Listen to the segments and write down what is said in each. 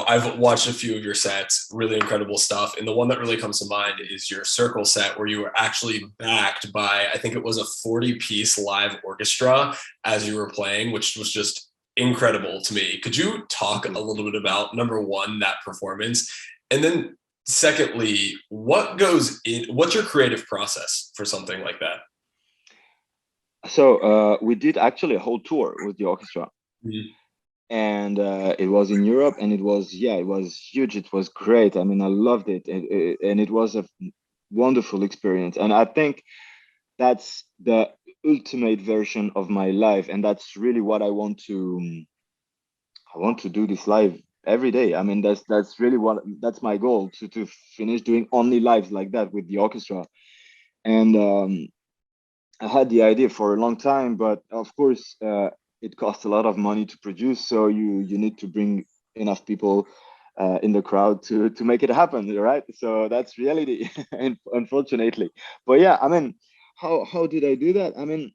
I've watched a few of your sets, really incredible stuff. And the one that really comes to mind is your circle set, where you were actually backed by, I think it was a 40-piece live orchestra as you were playing, which was just incredible to me. Could you talk a little bit about, number one, that performance? And then secondly, what's your creative process for something like that? So we did actually a whole tour with the orchestra, Mhm. and it was in Europe, and it was huge. It was great. I mean, I loved it, and it was a wonderful experience. And I think that's the ultimate version of my life, and that's really what I want to do this live every day. I mean, that's really what that's my goal to finish doing only lives like that with the orchestra. And I had the idea for a long time, but of course, it costs a lot of money to produce. So you need to bring enough people in the crowd to make it happen, right? So that's reality, unfortunately. But yeah, I mean, how did I do that? I mean,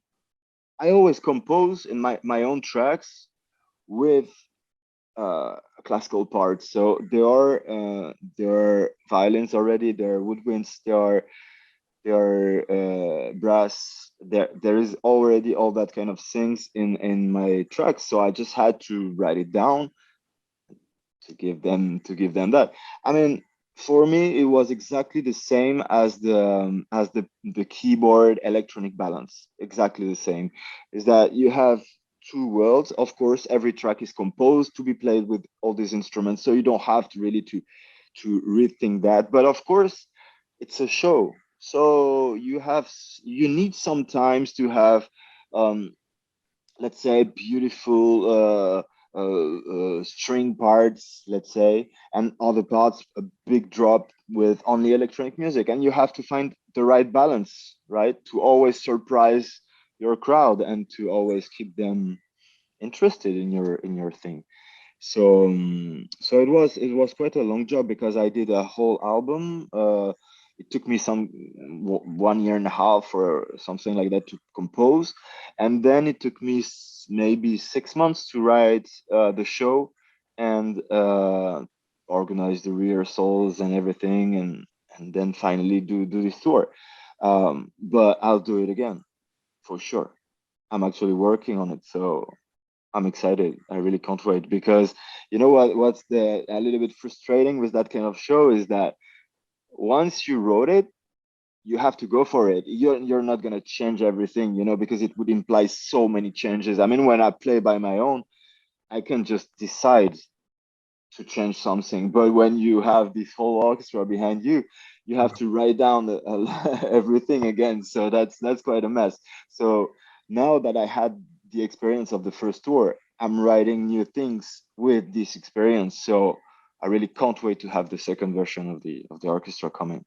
I always compose in my own tracks with classical parts. So there are violins already, there are woodwinds, there are brass. There is already all that kind of things in my tracks. So I just had to write it down to give them that. I mean, for me, it was exactly the same as the keyboard electronic balance. Exactly the same. Is that you have two worlds. Of course, every track is composed to be played with all these instruments, so you don't have to really to rethink that. But of course, it's a show, so you need sometimes to have um, let's say beautiful string parts, let's say, and other parts a big drop with only electronic music, and you have to find the right balance, right, to always surprise your crowd and to always keep them interested in your thing. So so it was quite a long job because I did a whole album. It took me one year and a half or something like that to compose, and then it took me maybe 6 months to write the show and organize the rehearsals and everything, and then finally do this tour. But I'll do it again for sure. I'm actually working on it, so I'm excited. I really can't wait because you know what's the a little bit frustrating with that kind of show is that once you wrote it, you have to go for it. You're not gonna change everything, you know, because it would imply so many changes. I mean, when I play by my own, I can just decide to change something. But when you have this whole orchestra behind you, you have to write down everything again. So that's quite a mess. So now that I had the experience of the first tour, I'm writing new things with this experience. So I really can't wait to have the second version of the orchestra coming.